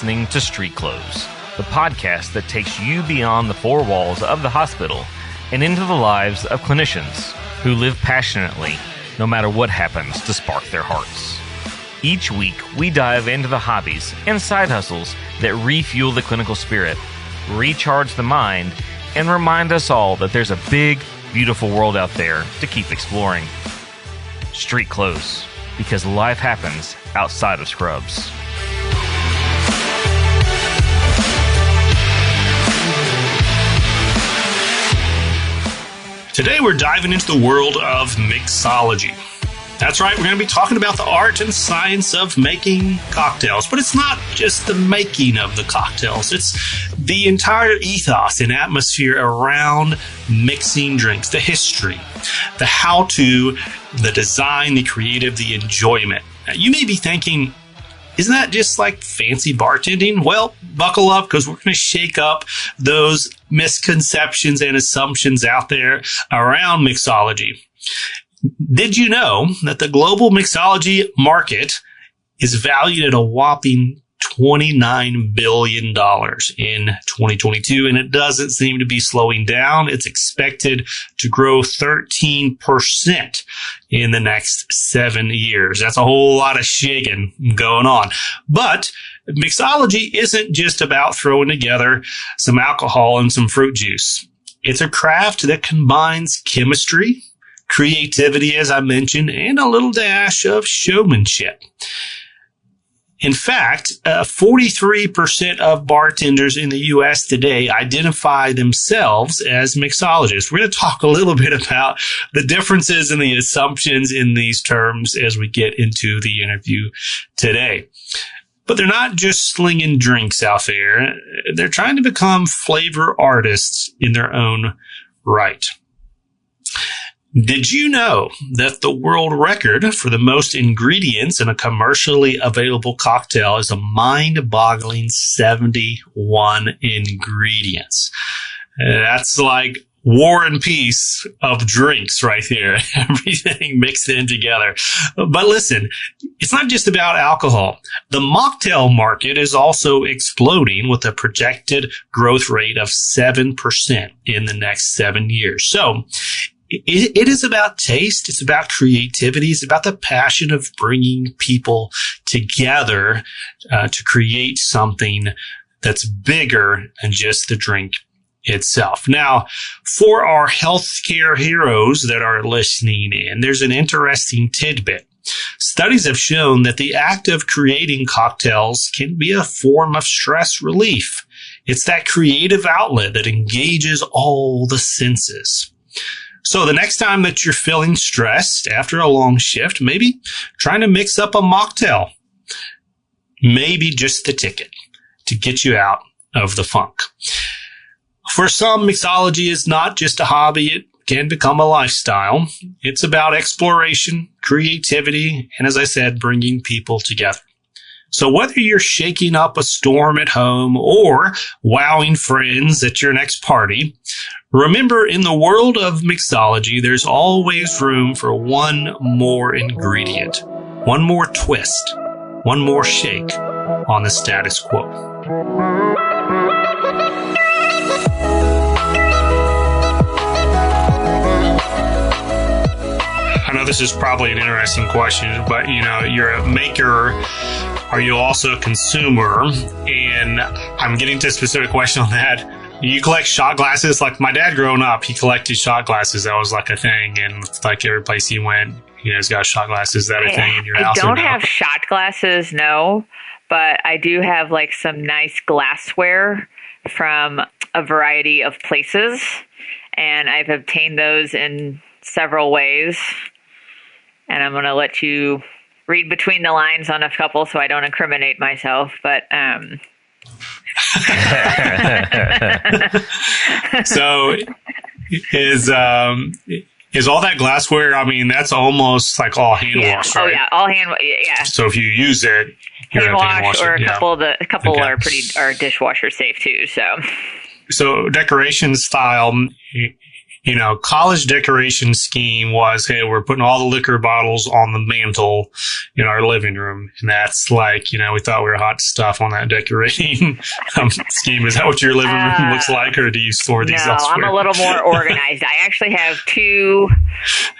listening to StreetClothes, the podcast that takes you beyond the four walls of the hospital and into the lives of clinicians who live passionately no matter what happens to spark their hearts. Each week, we dive into the hobbies and side hustles that refuel the clinical spirit, recharge the mind, and remind us all that there's a big, beautiful world out there to keep exploring. StreetClothes, because life happens outside of scrubs. Today we're diving into the world of mixology. That's right, we're going to be talking about the art and science of making cocktails. But it's not just the making of the cocktails. It's the entire ethos and atmosphere around mixing drinks, the history, the how-to, the design, the creative, the enjoyment. Now, you may be thinking, isn't that just like fancy bartending? Well, buckle up because we're going to shake up those misconceptions and assumptions out there around mixology. Did you know that the global mixology market is valued at a whopping $29 billion in 2022, and it doesn't seem to be slowing down. It's expected to grow 13% in the next 7 years. That's a whole lot of shaking going on. But mixology isn't just about throwing together some alcohol and some fruit juice. It's a craft that combines chemistry, creativity, as I mentioned, and a little dash of showmanship. In fact, 43% of bartenders in the U.S. today identify themselves as mixologists. We're going to talk a little bit about the differences and the assumptions in these terms as we get into the interview today. But they're not just slinging drinks out there. They're trying to become flavor artists in their own right. Did you know that the world record for the most ingredients in a commercially available cocktail is a mind-boggling 71 ingredients? That's like War and Peace of drinks right here. Everything mixed in together. But listen, it's not just about alcohol. The mocktail market is also exploding with a projected growth rate of 7% in the next 7 years. So, it is about taste. It's about creativity. It's about the passion of bringing people together to create something that's bigger than just the drink itself. Now, for our healthcare heroes that are listening in, there's an interesting tidbit. Studies have shown that the act of creating cocktails can be a form of stress relief. It's that creative outlet that engages all the senses. So the next time that you're feeling stressed after a long shift, maybe trying to mix up a mocktail, maybe just the ticket to get you out of the funk. For some, mixology is not just a hobby. It can become a lifestyle. It's about exploration, creativity, and as I said, bringing people together. So whether you're shaking up a storm at home or wowing friends at your next party, remember, in the world of mixology, there's always room for one more ingredient, one more twist, one more shake on the status quo. I know this is probably an interesting question, but you're a maker. Are you also a consumer? And I'm getting to a specific question on that. You collect shot glasses? Like my dad growing up, he collected shot glasses. That was like a thing. And like every place he went, he's got shot glasses. That a thing in your house? I don't have shot glasses, no. But I do have like some nice glassware from a variety of places. And I've obtained those in several ways. And I'm going to let you read between the lines on a couple so I don't incriminate myself. But so is all that glassware? I mean, that's almost like all hand wash, right? Oh yeah, all hand. Yeah. So if you use it, hand wash, or a couple are dishwasher safe too. So decoration style. college decoration scheme was, hey, we're putting all the liquor bottles on the mantle in our living room. And that's like, we thought we were hot stuff on that decorating scheme. Is that what your living room looks like, or do you store these elsewhere? No, I'm a little more organized. I actually have 2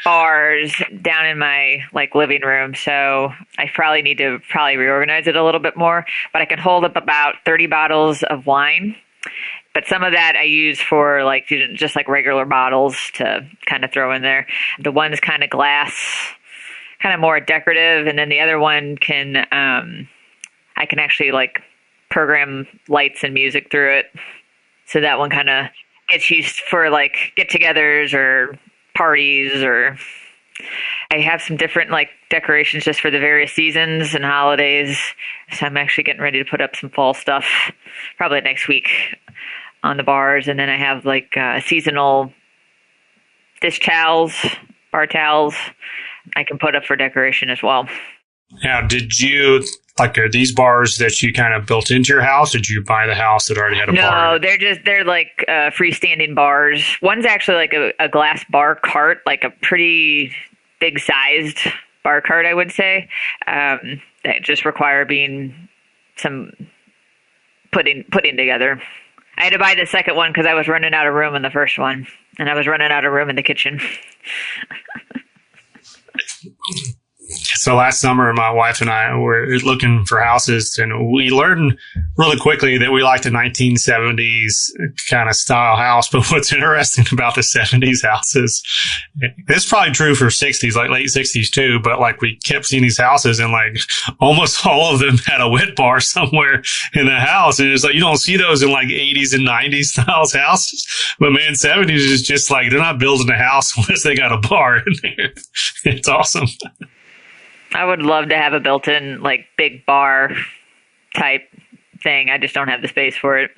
bars down in my living room, so I probably need to reorganize it a little bit more. But I can hold up about 30 bottles of wine. But some of that I use for just regular bottles to kind of throw in there. The one's kind of glass, kind of more decorative, and then the other one I can actually program lights and music through it. So that one kind of gets used for get-togethers or parties, or I have some different decorations just for the various seasons and holidays. So I'm actually getting ready to put up some fall stuff probably next week on the bars. And then I have seasonal dish towels, bar towels I can put up for decoration as well. Now, did you, are these bars that you kind of built into your house, or did you buy the house that already had a bar? No, they're freestanding bars. One's actually a glass bar cart, a pretty big sized bar cart, I would say. That just require being some putting together. I had to buy the second one because I was running out of room in the first one, and I was running out of room in the kitchen. So last summer, my wife and I were looking for houses, and we learned really quickly that we like the 1970s kind of style house. But what's interesting about the 70s houses, it's probably true for 60s, late 60s too, but we kept seeing these houses, and almost all of them had a wet bar somewhere in the house. And it's you don't see those in 80s and 90s styles houses. But man, 70s is just they're not building a house unless they got a bar in there. It's awesome. I would love to have a built-in, big bar type thing. I just don't have the space for it.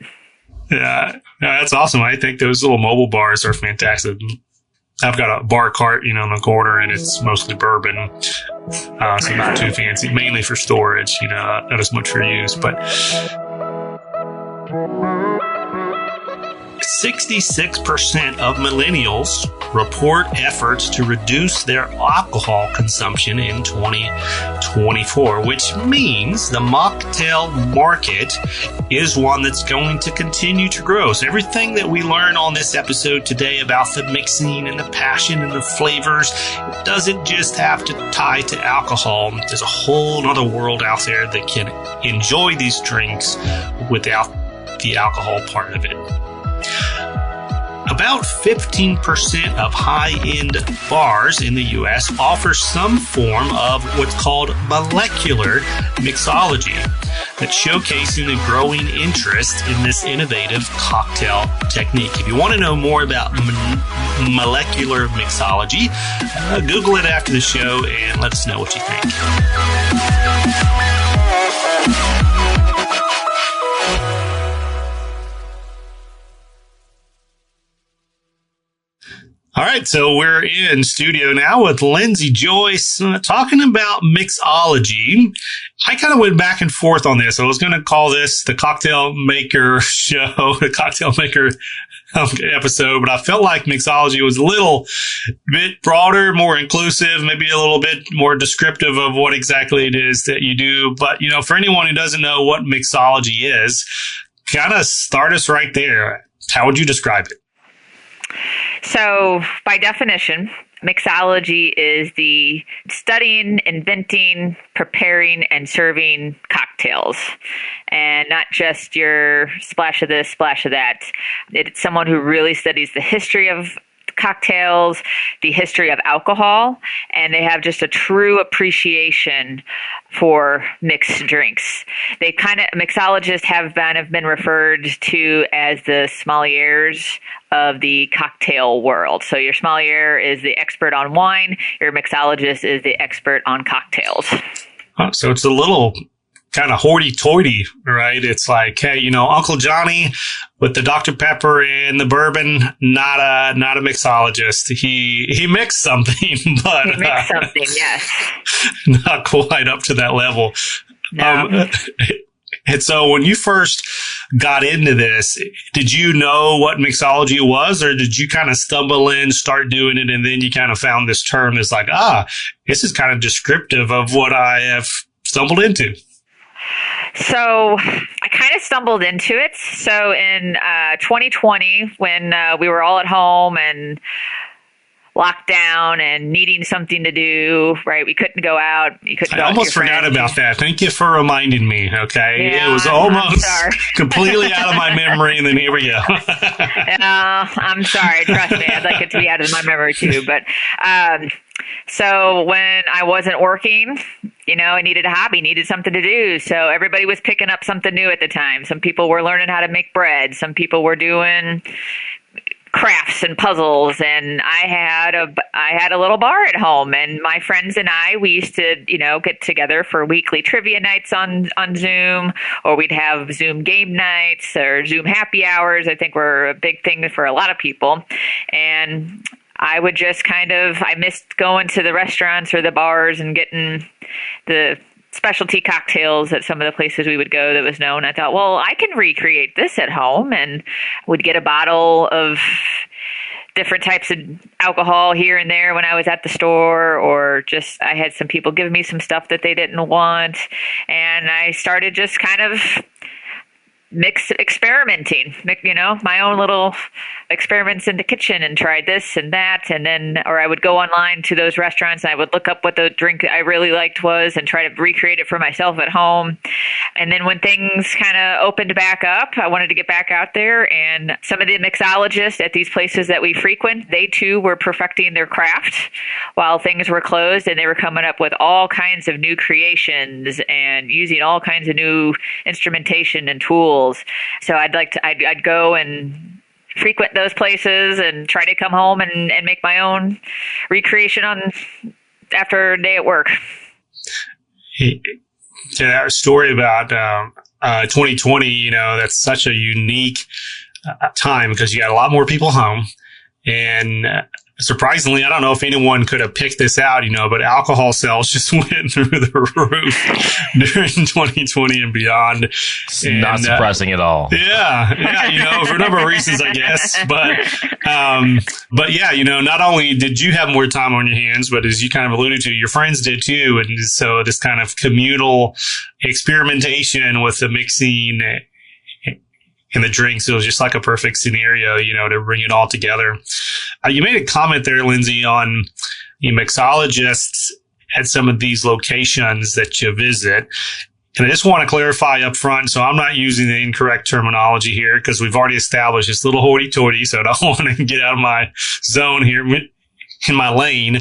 Yeah, that's awesome. I think those little mobile bars are fantastic. I've got a bar cart, in the corner, and it's mostly bourbon. So not too fancy, mainly for storage, not as much for use, but 66% of millennials report efforts to reduce their alcohol consumption in 2024, which means the mocktail market is one that's going to continue to grow. So everything that we learn on this episode today about the mixing and the passion and the flavors, it doesn't just have to tie to alcohol. There's a whole other world out there that can enjoy these drinks without the alcohol part of it. About 15% of high-end bars in the U.S. offer some form of what's called molecular mixology, that's showcasing the growing interest in this innovative cocktail technique. If you want to know more about molecular mixology, Google it after the show and let us know what you think. All right, so we're in studio now with Lindsey Joyce talking about mixology. I kind of went back and forth on this. I was going to call this the Cocktail Maker Show, the Cocktail Maker episode, but I felt like mixology was a little bit broader, more inclusive, maybe a little bit more descriptive of what exactly it is that you do. But, for anyone who doesn't know what mixology is, kind of start us right there. How would you describe it? So, by definition, mixology is the studying, inventing, preparing, and serving cocktails. And not just your splash of this, splash of that. It's someone who really studies the history of cocktails, the history of alcohol, and they have just a true appreciation for mixed drinks. Mixologists have been referred to as the sommeliers of the cocktail world. So your sommelier is the expert on wine, your mixologist is the expert on cocktails. So it's a little kind of hoity-toity, right? It's hey, Uncle Johnny with the Dr. Pepper and the bourbon, not a mixologist. He mixed something, but he mixed something, yes, not quite up to that level. No. And so when you first got into this, did you know what mixology was, or did you kind of stumble in, start doing it, and then you kind of found this term that's like, this is kind of descriptive of what I have stumbled into? So I kind of stumbled into it. So in 2020, when we were all at home and locked down and needing something to do, right? We couldn't go out. You couldn't go out. I almost forgot about that. Thank you for reminding me. Okay. Yeah, it was almost completely out of my memory. And then here we go. I'm sorry. Trust me. I'd like it to be out of my memory too. But, so when I wasn't working, I needed a hobby, needed something to do. So everybody was picking up something new at the time. Some people were learning how to make bread. Some people were doing crafts and puzzles, and I had a little bar at home, and my friends and we used to get together for weekly trivia nights on Zoom, or we'd have Zoom game nights or Zoom happy hours. I think were a big thing for a lot of people. And I would just I missed going to the restaurants or the bars and getting the specialty cocktails at some of the places we would go that was known. I thought, well, I can recreate this at home, and would get a bottle of different types of alcohol here and there when I was at the store, or just I had some people give me some stuff that they didn't want. And I started just kind of experimenting, my own little experiments in the kitchen, and tried this and that. And then, or I would go online to those restaurants and I would look up what the drink I really liked was and try to recreate it for myself at home. And then when things kind of opened back up, I wanted to get back out there, and some of the mixologists at these places that we frequent, they too were perfecting their craft while things were closed, and they were coming up with all kinds of new creations and using all kinds of new instrumentation and tools. So I'd go and frequent those places and try to come home and make my own recreation after a day at work. To that story about 2020, that's such a unique time because you got a lot more people home, and surprisingly, I don't know if anyone could have picked this out, but alcohol sales just went through the roof during 2020 and beyond. And, not surprising at all. Yeah, for a number of reasons, I guess. But yeah, not only did you have more time on your hands, but as you kind of alluded to, your friends did too. And so this kind of communal experimentation with the mixing and the drinks, it was just like a perfect scenario, to bring it all together. You made a comment there, Lindsey, on mixologists at some of these locations that you visit. And I just want to clarify up front, so I'm not using the incorrect terminology here because we've already established this little hoity-toity, so I don't want to get out of my zone here in my lane.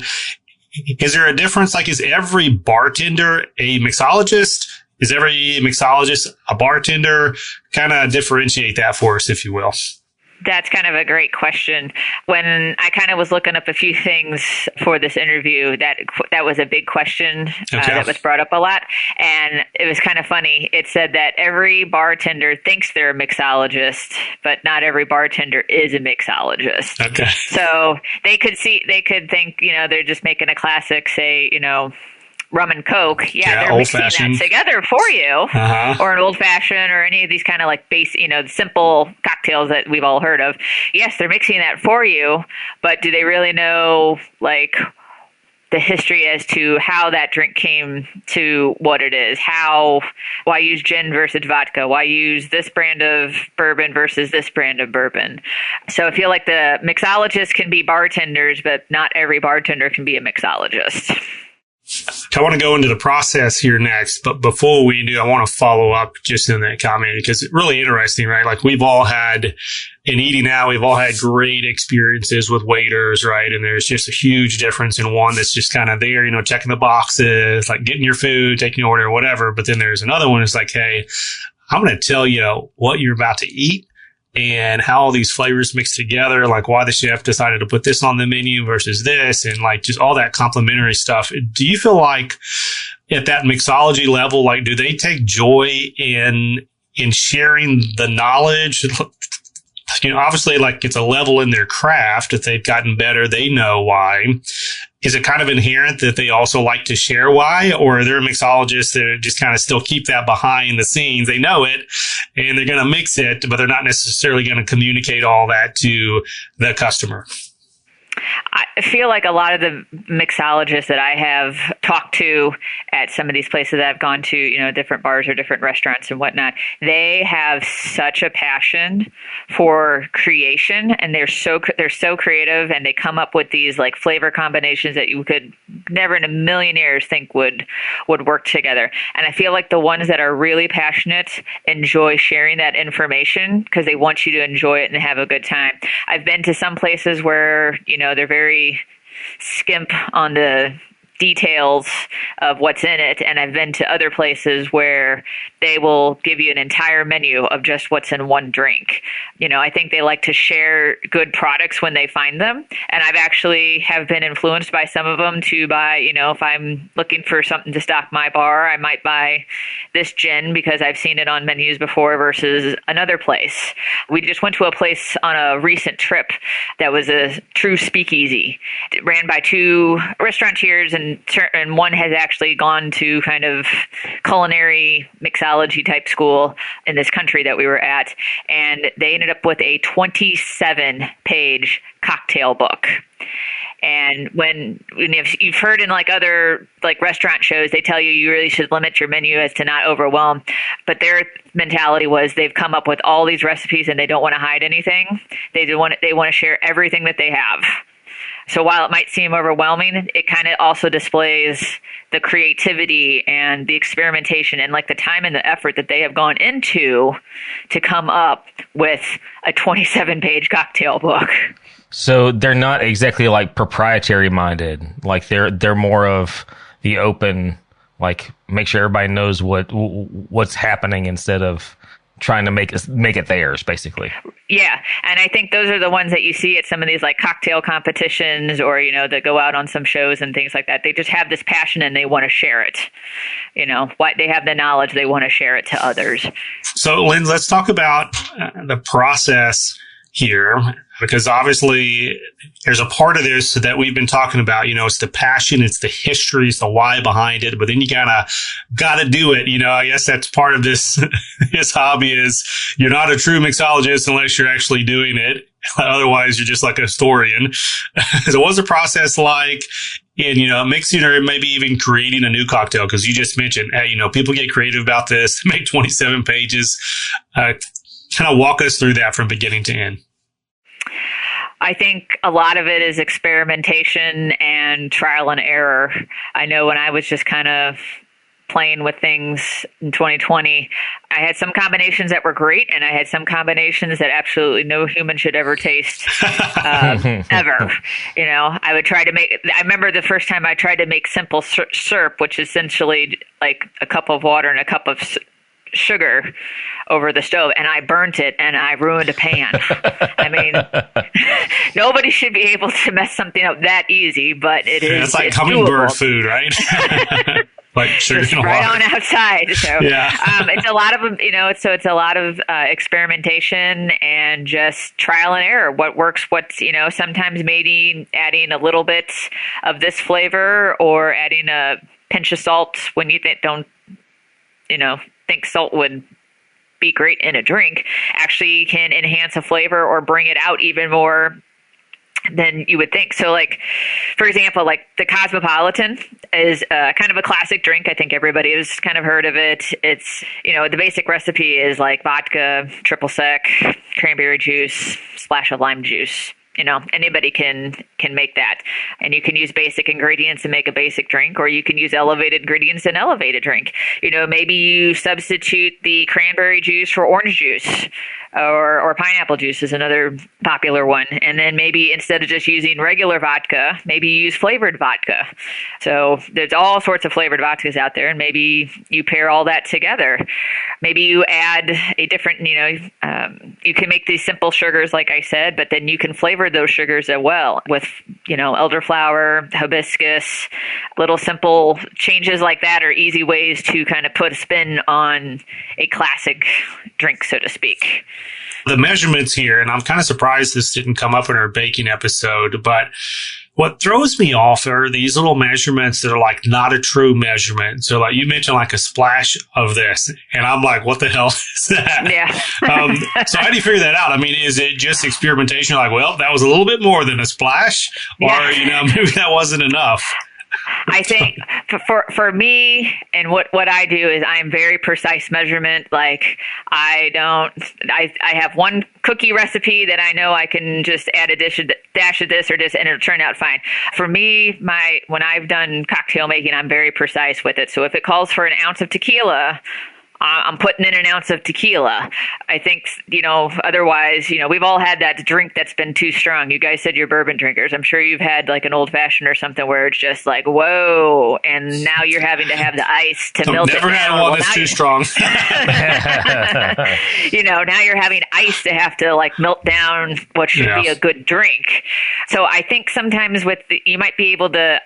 Is there a difference? Like, is every bartender a mixologist? Is every mixologist a bartender? Kind of differentiate that for us, if you will. That's kind of a great question. When I kind of was looking up a few things for this interview, that was a big question that was brought up a lot. And it was kind of funny. It said that every bartender thinks they're a mixologist, but not every bartender is a mixologist. Okay. So they could think, they're just making a classic, say, rum and Coke. Yeah, they're mixing that together for you. Or an old fashioned, or any of these kind of like simple cocktails that we've all heard of. Yes, they're mixing that for you, but do they really know like the history as to how that drink came to what it is? Why use gin versus vodka? Why use this brand of bourbon versus this brand of bourbon? So I feel like the mixologists can be bartenders, but not every bartender can be a mixologist. I want to go into the process here next, but before we do, I want to follow up just in that comment because it's really interesting, right? Like we've all had in eating out, we've all had great experiences with waiters, right? And there's just a huge difference in one that's just kind of there, checking the boxes, like getting your food, taking your order, whatever. But then there's another one that's like, hey, I'm going to tell you what you're about to eat and how all these flavors mix together, like why the chef decided to put this on the menu versus this, and like just all that complimentary stuff. Do you feel like at that mixology level, like do they take joy in sharing the knowledge? Obviously like it's a level in their craft that they've gotten better. They know why. is it kind of inherent that they also like to share why, or are there mixologists that just kind of still keep that behind the scenes? They know it and they're going to mix it, but they're not necessarily going to communicate all that to the customer. I feel like a lot of the mixologists that I have talked to at some of these places that I've gone to, different bars or different restaurants and whatnot, they have such a passion for creation, and they're so creative, and they come up with these like flavor combinations that you could never in a million years think would work together. And I feel like the ones that are really passionate enjoy sharing that information because they want you to enjoy it and have a good time. I've been to some places where, they're very skimp on the details of what's in it. And I've been to other places where they will give you an entire menu of just what's in one drink. I think they like to share good products when they find them. And I've actually have been influenced by some of them to buy, if I'm looking for something to stock my bar, I might buy this gin because I've seen it on menus before versus another place. We just went to a place on a recent trip that was a true speakeasy. It ran by two restaurateurs, and one has actually gone to kind of culinary mixology type school in this country that we were at. And they ended up with a 27-page cocktail book. And when you've heard in like other like restaurant shows, they tell you really should limit your menu as to not overwhelm. But their mentality was they've come up with all these recipes and they don't want to hide anything. They want to share everything that they have. So while it might seem overwhelming, it kind of also displays the creativity and the experimentation and like the time and the effort that they have gone into to come up with a 27-page cocktail book. So they're not exactly like proprietary minded. Like they're more of the open, like make sure everybody knows what's happening instead of trying to make it theirs, basically. Yeah, and I think those are the ones that you see at some of these like cocktail competitions or, that go out on some shows and things like that. They just have this passion and they want to share it. They have the knowledge, they want to share it to others. So, Lynn, let's talk about the process here, because obviously there's a part of this that we've been talking about, it's the passion, it's the history, it's the why behind it, but then you gotta do it. I guess that's part of this, this hobby is you're not a true mixologist unless you're actually doing it. Otherwise you're just like a historian. So what's the process like in, mixing or maybe even creating a new cocktail? Cause you just mentioned, hey, people get creative about this, make 27 pages, kind of walk us through that from beginning to end. I think a lot of it is experimentation and trial and error. I know when I was just kind of playing with things in 2020, I had some combinations that were great, and I had some combinations that absolutely no human should ever taste, ever. I would try to make, I remember the first time I tried to make simple syrup, which is essentially like a cup of water and a cup of sugar over the stove, and I burnt it and I ruined a pan. I mean, nobody should be able to mess something up that easy, but it is. It's like hummingbird food, right? Like sugar just and right water. on outside. So yeah. It's a lot of, it's a lot of experimentation and just trial and error. What works, sometimes maybe adding a little bit of this flavor or adding a pinch of salt when you don't, think salt would be great in a drink, actually can enhance a flavor or bring it out even more than you would think. So like, for example, like the Cosmopolitan is kind of a classic drink. I think everybody has kind of heard of it. It's, the basic recipe is like vodka, triple sec, cranberry juice, splash of lime juice. Anybody can make that. And you can use basic ingredients and make a basic drink, or you can use elevated ingredients and elevate a drink. Maybe you substitute the cranberry juice for orange juice, or pineapple juice is another popular one. And then maybe instead of just using regular vodka, maybe you use flavored vodka. So there's all sorts of flavored vodkas out there, and maybe you pair all that together. Maybe you add a different, you can make these simple sugars, like I said, but then you can flavor those sugars as well with, elderflower, hibiscus. Little simple changes like that are easy ways to kind of put a spin on a classic drink, so to speak. The measurements here, and I'm kind of surprised this didn't come up in our baking episode, but What throws me off are these little measurements that are like not a true measurement. So like you mentioned like a splash of this and I'm like, what the hell is that? Yeah. So how do you figure that out? I mean, is it just experimentation? Like, well, that was a little bit more than a splash or, maybe that wasn't enough. I think for me and what I do is I'm very precise measurement. Like I have one cookie recipe that I know I can just add a dash of this or this and it'll turn out fine. For me, when I've done cocktail making, I'm very precise with it. So if it calls for an ounce of tequila, I'm putting in an ounce of tequila. I think, otherwise, we've all had that drink that's been too strong. You guys said you're bourbon drinkers. I'm sure you've had like an old fashioned or something where it's just like, whoa. And now you're having to have the ice to melt it down. Never had one that's too strong. Now you're having ice to have to like melt down what should be a good drink. So I think sometimes you might be able to,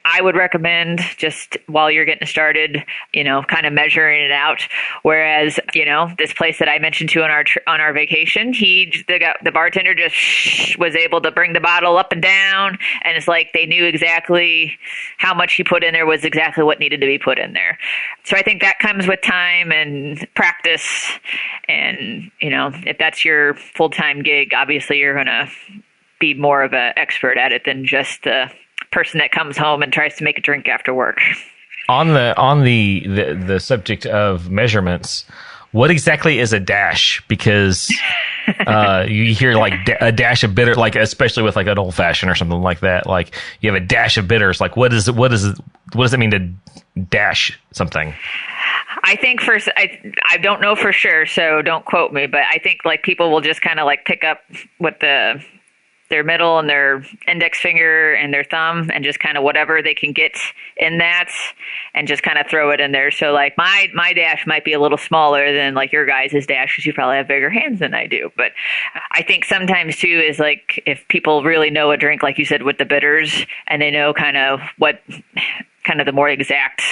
I would recommend just while you're getting started, kind of measuring it out. Whereas, this place that I mentioned to on our vacation, the bartender just was able to bring the bottle up and down, and it's like they knew exactly how much he put in there was exactly what needed to be put in there. So I think that comes with time and practice, and if that's your full-time gig, obviously you're going to be more of an expert at it than just the person that comes home and tries to make a drink after work. On the subject of measurements, what exactly is a dash? Because you hear like a dash of bitter, like especially with like an old fashioned or something like that. Like you have a dash of bitters. Like what does it mean to dash something? I think I don't know for sure, so don't quote me, but I think like people will just kind of like pick up what their middle and their index finger and their thumb and just kind of whatever they can get in that and just kind of throw it in there. So like my dash might be a little smaller than like your guys' dash because you probably have bigger hands than I do. But I think sometimes too is like if people really know a drink, like you said, with the bitters and they know kind of what kind of the more exact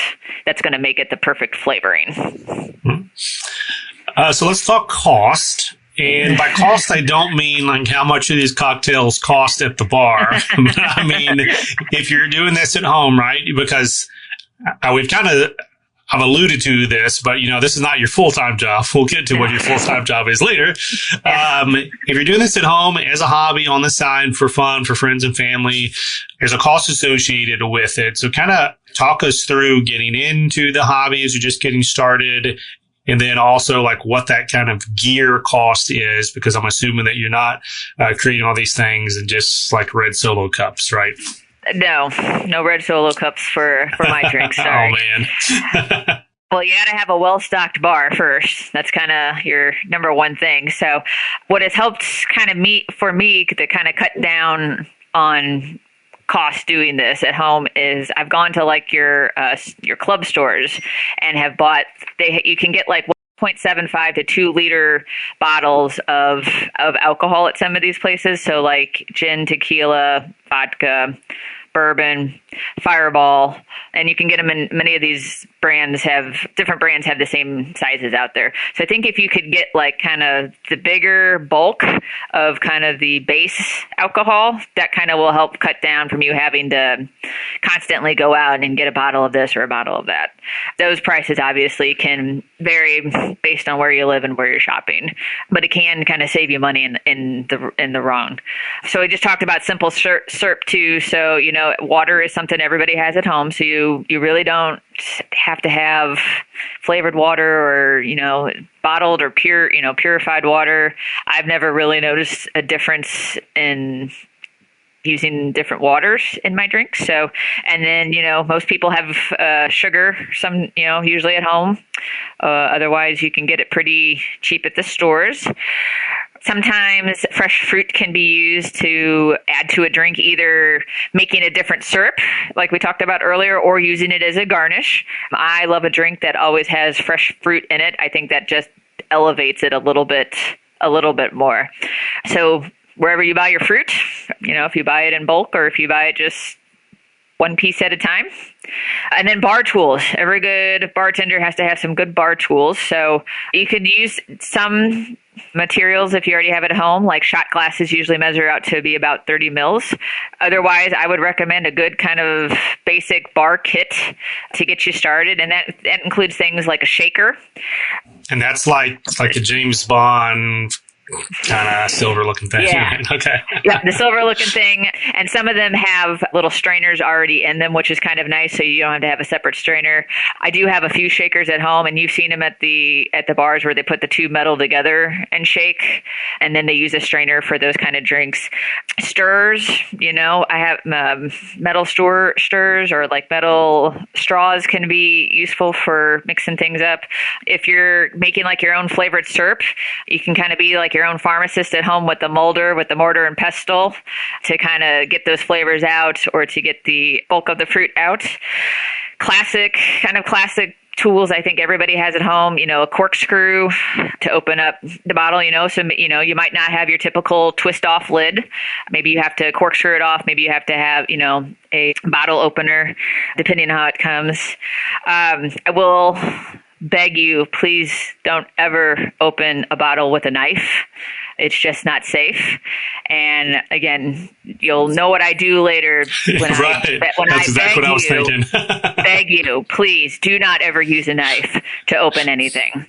that's going to make it the perfect flavoring. So let's talk cost. And by cost, I don't mean like how much of these cocktails cost at the bar. I mean, if you're doing this at home, right? Because I've alluded to this, but this is not your full-time job. We'll get to what your full-time job is later. If you're doing this at home as a hobby on the side for fun, for friends and family, there's a cost associated with it. So kind of talk us through getting into the hobby as you're just getting started. And then also like what that kind of gear cost is, because I'm assuming that you're not creating all these things and just like red Solo cups, right? No red Solo cups for my drinks. Sorry. Oh man. Well, you got to have a well-stocked bar first. That's kind of your number one thing. So what has helped kind of for me to kind of cut down on cost doing this at home is I've gone to like your club stores and have bought, you can get like 1.75 to 2 liter bottles of alcohol at some of these places. So like gin, tequila, vodka, bourbon, Fireball, and you can get them in many of these different brands have the same sizes out there. So I think if you could get like kind of the bigger bulk of kind of the base alcohol, that kind of will help cut down from you having to constantly go out and get a bottle of this or a bottle of that. Those prices obviously can vary based on where you live and where you're shopping, but it can kind of save you money in the wrong. So we just talked about simple syrup too. So, water is something everybody has at home. So you really don't have to have flavored water or, bottled or purified water. I've never really noticed a difference in using different waters in my drinks. So, and then, most people have sugar, some, usually at home. Otherwise, you can get it pretty cheap at the stores. Sometimes fresh fruit can be used to add to a drink, either making a different syrup, like we talked about earlier, or using it as a garnish. I love a drink that always has fresh fruit in it. I think that just elevates it a little bit more. So wherever you buy your fruit, if you buy it in bulk or if you buy it just one piece at a time. And then bar tools. Every good bartender has to have some good bar tools. So you could use some materials if you already have it at home, like shot glasses usually measure out to be about 30 mils. Otherwise, I would recommend a good kind of basic bar kit to get you started. And that includes things like a shaker. And that's like a James Bond kind of silver looking thing. Yeah. Right? Okay. Yeah, the silver looking thing. And some of them have little strainers already in them, which is kind of nice. So you don't have to have a separate strainer. I do have a few shakers at home, and you've seen them at the bars where they put the two metal together and shake. And then they use a strainer for those kind of drinks. Stirrers, I have metal stirrers or like metal straws can be useful for mixing things up. If you're making like your own flavored syrup, you can kind of be like your own pharmacist at home with the molder, with the mortar and pestle to kind of get those flavors out or to get the bulk of the fruit out. Classic tools I think everybody has at home, a corkscrew to open up the bottle, so, you might not have your typical twist off lid. Maybe you have to corkscrew it off. Maybe you have to have, a bottle opener, depending on how it comes. I will beg you, please don't ever open a bottle with a knife. It's just not safe. And again, you'll know what I do later when That's exactly what I was thinking. Beg you, please do not ever use a knife to open anything.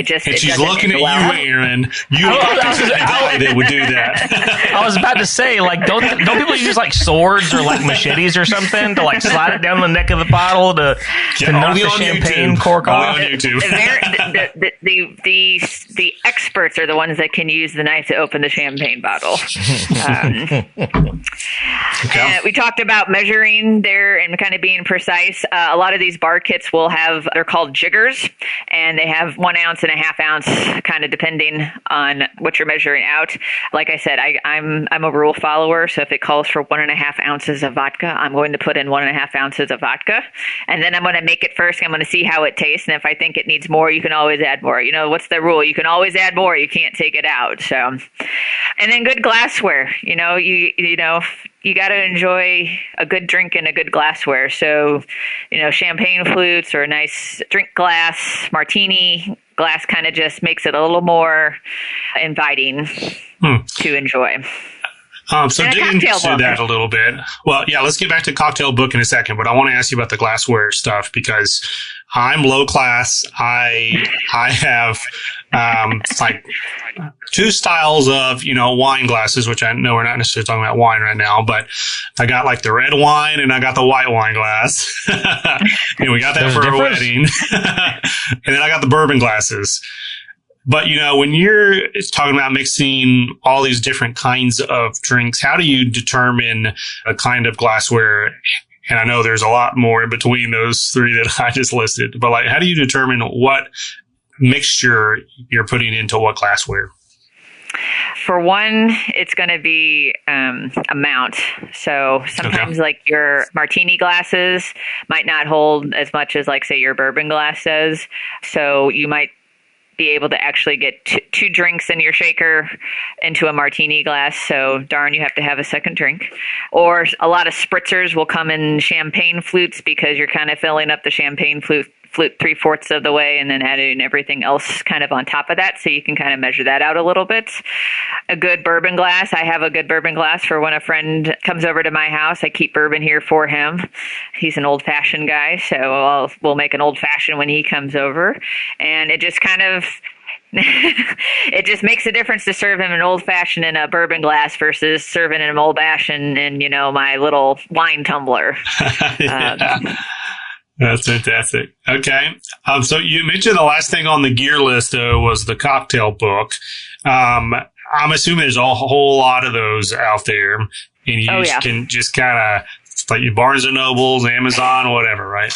She's looking at you, Aaron. You are the guy that would do that. I was about to say, like, don't people use like swords or like machetes or something to like slide it down the neck of the bottle to knock the champagne cork off? On YouTube. The experts are the ones that can use the knife to open the champagne bottle. We talked about measuring there and kind of being precise. A lot of these bar kits will have, they're called jiggers, and they have 1 ounce and a half ounce, kind of depending on what you're measuring out. Like I said, I'm a rule follower, so if it calls for 1.5 ounces of vodka, I'm going to put in 1.5 ounces of vodka, and then I'm going to make it first. I'm going to see how it tastes, and if I think it needs more, you can always add more. What's the rule? You can always add more. You can't take it out. So, and then good glassware. You got to enjoy a good drink in a good glassware. So, champagne flutes or a nice drink glass, martini glass kind of just makes it a little more inviting to enjoy. So digging into that a little bit. Well, yeah, let's get back to cocktail book in a second, but I want to ask you about the glassware stuff because I'm low class. I have like two styles of, wine glasses, which I know we're not necessarily talking about wine right now, but I got like the red wine and I got the white wine glass. We got that for a wedding. And then I got the bourbon glasses. But, when you're talking about mixing all these different kinds of drinks, how do you determine a kind of glassware? And I know there's a lot more in between those three that I just listed, but like, how do you determine what mixture you're putting into what glassware? For one, it's going to be amount. So sometimes like your martini glasses might not hold as much as like, say, your bourbon glass does. So you might be able to actually get two drinks in your shaker into a martini glass. So darn, you have to have a second drink. Or a lot of spritzers will come in champagne flutes because you're kind of filling up the champagne flute 3/4 of the way and then adding everything else kind of on top of that. So you can kind of measure that out a little bit. A good bourbon glass. I have a good bourbon glass for when a friend comes over to my house. I keep bourbon here for him. He's an old fashioned guy. So we'll make an old fashioned when he comes over. And it just kind of, it just makes a difference to serve him an old fashioned in a bourbon glass versus serving an old fashioned in, my little wine tumbler. That's fantastic. Okay. So you mentioned the last thing on the gear list, though, was the cocktail book. I'm assuming there's a whole lot of those out there, and you can just kind of, like your Barnes & Nobles, Amazon, whatever, right?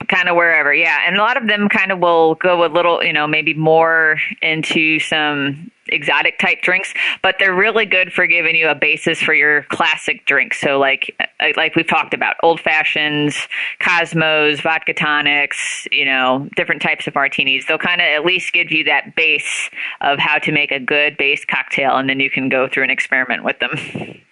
Kind of wherever, yeah. And a lot of them kind of will go a little, maybe more into some exotic type drinks, but they're really good for giving you a basis for your classic drinks. So like we've talked about, old fashions, Cosmos, vodka tonics, different types of martinis. They'll kind of at least give you that base of how to make a good base cocktail, and then you can go through and experiment with them.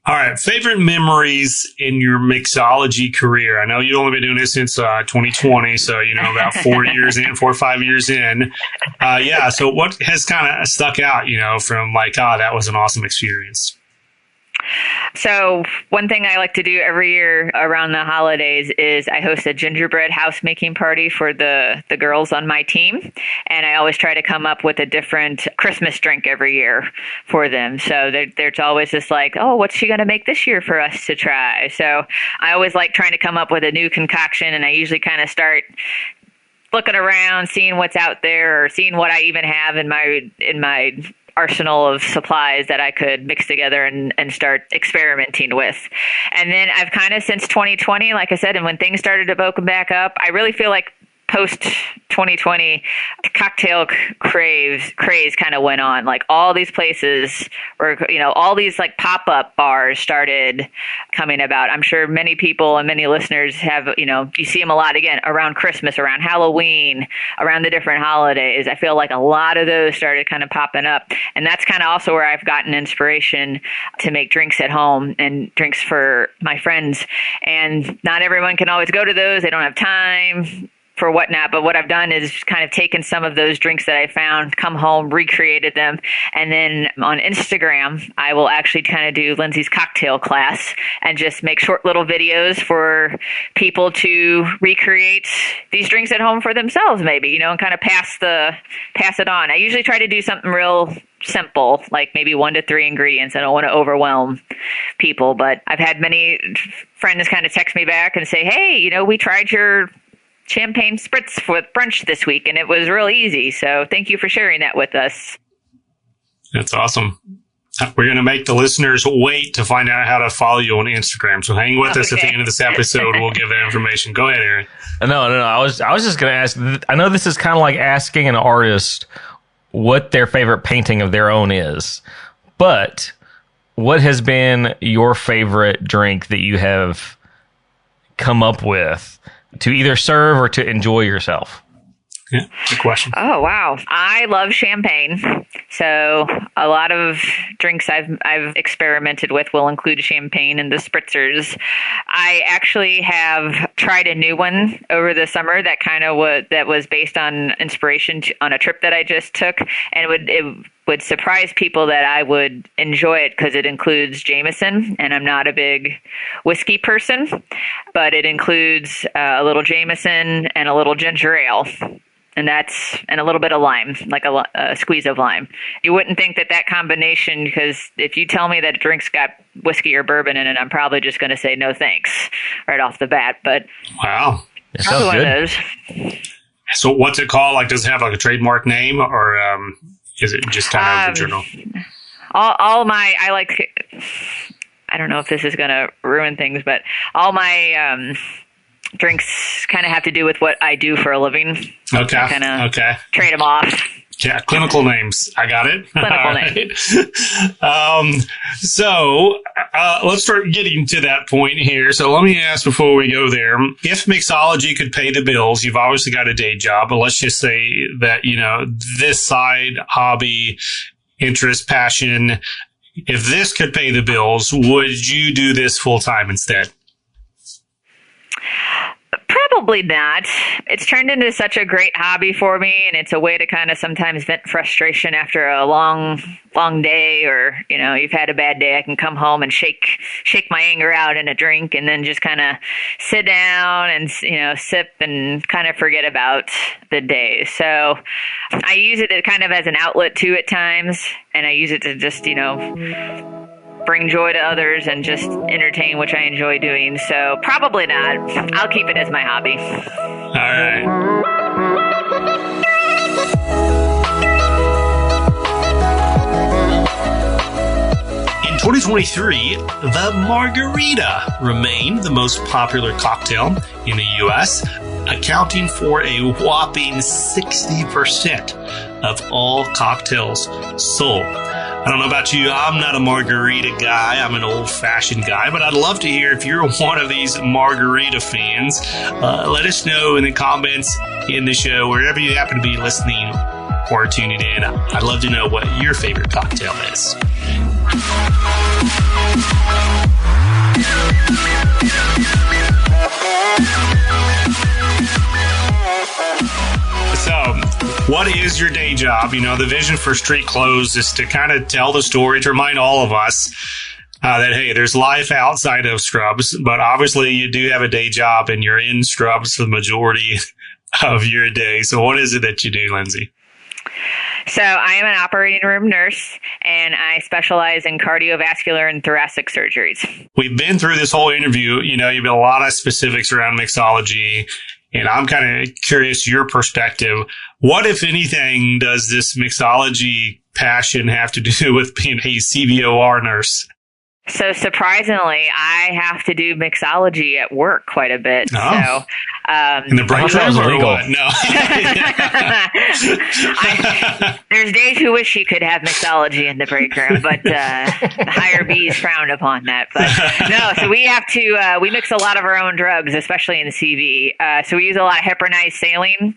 All right. Favorite memories in your mixology career? I know you've only been doing this since 2020. So, about 4 years in, 4 or 5 years in. So what has kind of stuck out, from like, that was an awesome experience? So one thing I like to do every year around the holidays is I host a gingerbread house making party for the girls on my team. And I always try to come up with a different Christmas drink every year for them. So there's always this like, oh, what's she going to make this year for us to try? So I always like trying to come up with a new concoction, and I usually kind of start looking around, seeing what's out there, or seeing what I even have in my arsenal of supplies that I could mix together and start experimenting with. And then I've kind of, since 2020, like I said, and when things started to open back up, I really feel like post 2020 cocktail craze kind of went on. Like all these places were, all these like pop-up bars started coming about. I'm sure many people and many listeners have, you see them a lot again around Christmas, around Halloween, around the different holidays. I feel like a lot of those started kind of popping up. And that's kind of also where I've gotten inspiration to make drinks at home and drinks for my friends. And not everyone can always go to those. They don't have time for whatnot. But what I've done is kind of taken some of those drinks that I found, come home, recreated them. And then on Instagram, I will actually kind of do Lindsey's cocktail class and just make short little videos for people to recreate these drinks at home for themselves, maybe, and kind of pass it on. I usually try to do something real simple, like maybe 1 to 3 ingredients. I don't want to overwhelm people, but I've had many friends kind of text me back and say, hey, we tried your champagne spritz for brunch this week, and it was real easy. So thank you for sharing that with us. That's awesome. We're going to make the listeners wait to find out how to follow you on Instagram. So hang with us at the end of this episode. We'll give that information. Go ahead, Aaron. No. I was just going to ask. I know this is kind of like asking an artist what their favorite painting of their own is, but what has been your favorite drink that you have come up with to either serve or to enjoy yourself? Yeah, good question. Oh, wow. I love champagne. So a lot of drinks I've experimented with will include champagne and the spritzers. I actually have tried a new one over the summer that was based on inspiration on a trip that I just took, and it would surprise people that I would enjoy it because it includes Jameson, and I'm not a big whiskey person, but it includes a little Jameson and a little ginger ale. And a little bit of lime, like a squeeze of lime. You wouldn't think that combination, because if you tell me that a drink's got whiskey or bourbon in it, I'm probably just going to say no thanks right off the bat. But wow, it sounds one good. of those. So what's it called? Like, does it have like a trademark name, or is it just kind of a general? I don't know if this is going to ruin things, but all my drinks kind of have to do with what I do for a living. Okay. Kind of trade them off. Yeah, clinical names. I got it. Clinical names. So let's start getting to that point here. So let me ask before we go there, if mixology could pay the bills, you've obviously got a day job, but let's just say that, this side hobby, interest, passion, if this could pay the bills, would you do this full time instead? Probably not. It's turned into such a great hobby for me, and it's a way to kind of sometimes vent frustration after a long day, or, you've had a bad day. I can come home and shake my anger out in a drink, and then just kind of sit down and, sip and kind of forget about the day. So I use it kind of as an outlet too at times, and I use it to just, bring joy to others and just entertain, which I enjoy doing. So probably not. I'll keep it as my hobby. All right. In 2023, the margarita remained the most popular cocktail in the U.S., accounting for a whopping 60% of all cocktails sold. I don't know about you. I'm not a margarita guy. I'm an old-fashioned guy, but I'd love to hear if you're one of these margarita fans. Let us know in the comments in the show, wherever you happen to be listening or tuning in. I'd love to know what your favorite cocktail is. So, what is your day job? You know, the vision for StreetClothes is to kind of tell the story, to remind all of us that, hey, there's life outside of scrubs, but obviously you do have a day job and you're in scrubs for the majority of your day. So what is it that you do, Lindsey? So I am an operating room nurse, and I specialize in cardiovascular and thoracic surgeries. We've been through this whole interview. You know, you've been a lot of specifics around mixology, and I'm kind of curious your perspective. What, if anything, does this mixology passion have to do with being a CVOR nurse? So surprisingly, I have to do mixology at work quite a bit. Oh. So, in the break room or what? No. There's Dave who wish he could have mixology in the break room, but the higher B's frown upon that. But no, so we have to, we mix a lot of our own drugs, especially in the CV. So we use a lot of heparinized saline.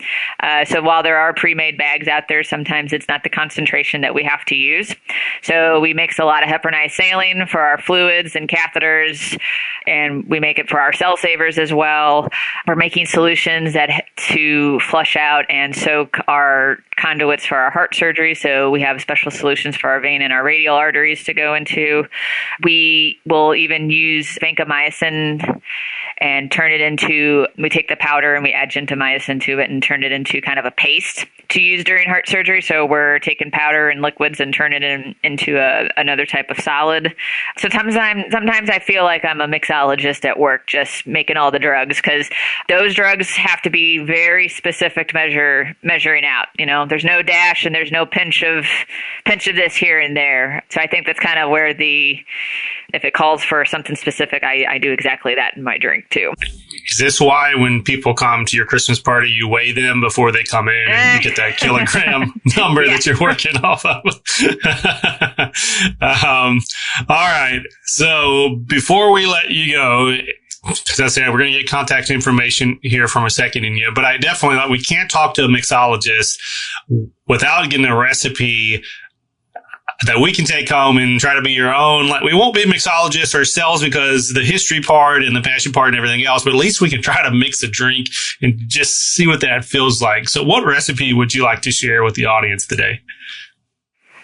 So while there are pre-made bags out there, sometimes it's not the concentration that we have to use. So we mix a lot of heparinized saline for our fluids and catheters, and we make it for our cell savers as well. We're making solutions that to flush out and soak our conduits for our heart surgery. So we have special solutions for our vein and our radial arteries to go into. We will even use vancomycin and turn it into, we take the powder and we add gentamicin to it and turn it into kind of a paste to use during heart surgery. So we're taking powder and liquids and turn it into another type of solid. So sometimes I feel like I'm a mixologist at work, just making all the drugs, because those drugs have to be very specific to measuring out. You know, there's no dash and there's no pinch of this here and there. So I think that's kind of where if it calls for something specific, I do exactly that in my drink too. Is this why when people come to your Christmas party, you weigh them before they come in and you get that kilogram number that you're working off of? All right. So before we let you go, as I said, we're going to get contact information here from a second in you, but I definitely, we can't talk to a mixologist without getting a recipe that we can take home and try to be your own. Like, we won't be mixologists ourselves because the history part and the passion part and everything else, but at least we can try to mix a drink and just see what that feels like. So what recipe would you like to share with the audience today?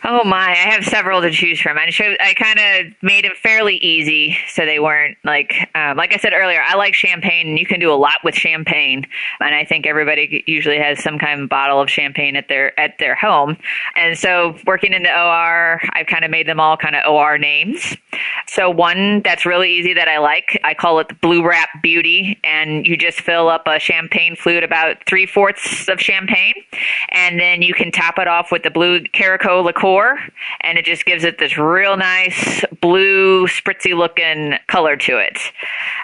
Oh my, I have several to choose from. I kind of made it fairly easy so they weren't like I said earlier, I like champagne, and you can do a lot with champagne. And I think everybody usually has some kind of bottle of champagne at their home. And so working in the OR, I've kind of made them all kind of OR names. So one that's really easy that I like, I call it the Blue Wrap Beauty. And you just fill up a champagne flute, about 3/4 of champagne. And then you can top it off with the blue Caraco liqueur. And it just gives it this real nice blue spritzy looking color to it.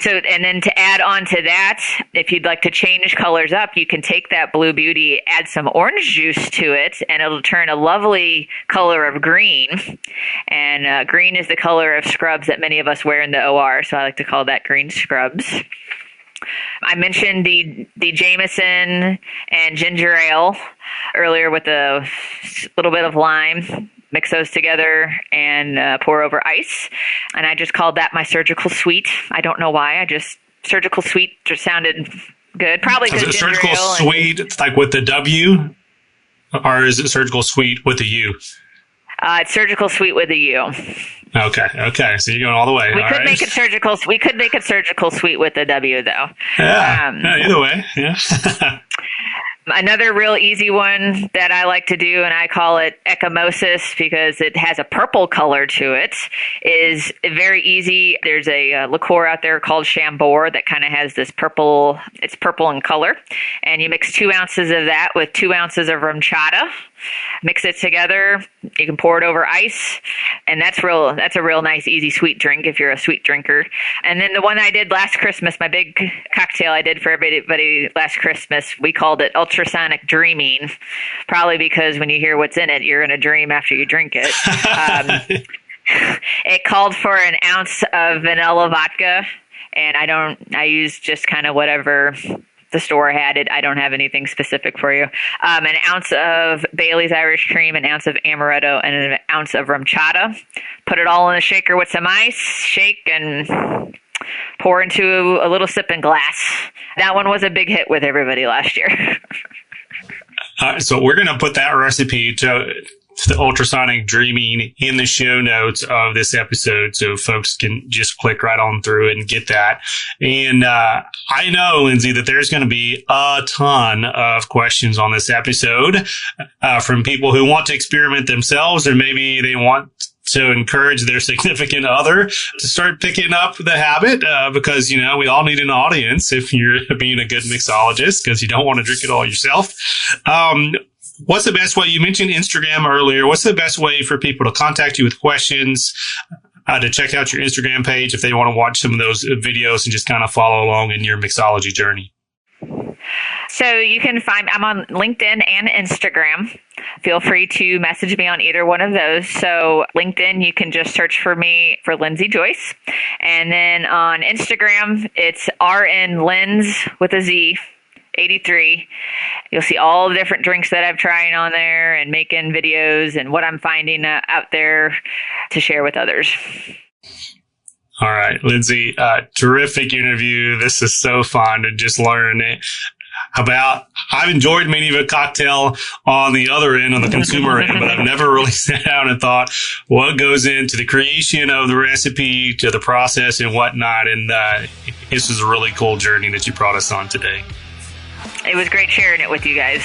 So, and then to add on to that, if you'd like to change colors up, you can take that Blue Beauty, add some orange juice to it, and it'll turn a lovely color of green. And green is the color of scrubs that many of us wear in the OR, so I like to call that green scrubs. I mentioned the Jameson and ginger ale earlier with a little bit of lime. Mix those together and pour over ice. And I just called that my surgical sweet. I don't know why. Surgical sweet just sounded good. Probably because ginger surgical ale. Sweet, it's like with the W? Or is it surgical sweet with the U? It's surgical sweet with a U. Okay. So you're going all the way. We could make it surgical sweet with a W, though. Yeah. Either way. Yeah. Another real easy one that I like to do, and I call it ecchymosis because it has a purple color to it, is very easy. There's a liqueur out there called Chambord that kind of has this purple, it's purple in color. And you mix 2 ounces of that with 2 ounces of RumChata. Mix it together. You can pour it over ice, and that's a real nice, easy, sweet drink if you're a sweet drinker. And then the one I did last Christmas, my big cocktail I did for everybody last Christmas, we called it Ultrasonic Dreaming, probably because when you hear what's in it, you're in a dream after you drink it. It called for an ounce of vanilla vodka, and I use just kind of whatever the store had it. I don't have anything specific for you. An ounce of Bailey's Irish Cream, an ounce of Amaretto, and an ounce of rum chata. Put it all in a shaker with some ice, shake, and pour into a little sipping glass. That one was a big hit with everybody last year. So we're going to put that recipe to the ultrasonic dreaming in the show notes of this episode, so folks can just click right on through and get that. And I know, Lindsey, that there's going to be a ton of questions on this episode from people who want to experiment themselves, or maybe they want to encourage their significant other to start picking up the habit, because, you know, we all need an audience if you're being a good mixologist, because you don't want to drink it all yourself. What's the best way? You mentioned Instagram earlier. What's the best way for people to contact you with questions, to check out your Instagram page if they want to watch some of those videos and just kind of follow along in your mixology journey? So you can find, I'm on LinkedIn and Instagram. Feel free to message me on either one of those. So LinkedIn, you can just search for me for Lindsey Joyce. And then on Instagram, it's RNLinz with a Z, 83. You'll see all the different drinks that I'm trying on there and making videos and what I'm finding out there to share with others. All right, Lindsey, terrific interview. This is so fun to just learn about. I've enjoyed many of a cocktail on the other end, on the consumer end, but I've never really sat down and thought what goes into the creation of the recipe, to the process and whatnot. And this was a really cool journey that you brought us on today. It was great sharing it with you guys.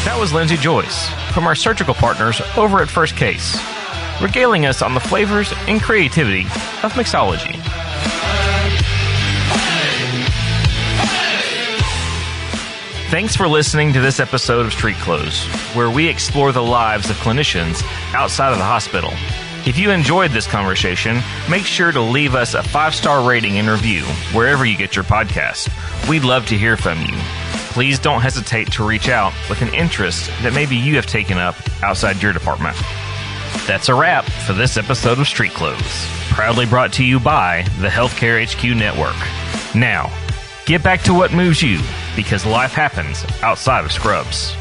That was Lindsey Joyce from our surgical partners over at First Case, regaling us on the flavors and creativity of mixology. Thanks for listening to this episode of StreetClothes, where we explore the lives of clinicians outside of the hospital. If you enjoyed this conversation, make sure to leave us a 5-star rating and review wherever you get your podcast. We'd love to hear from you. Please don't hesitate to reach out with an interest that maybe you have taken up outside your department. That's a wrap for this episode of StreetClothes, proudly brought to you by the Healthcare HQ Network. Now, get back to what moves you, because life happens outside of scrubs.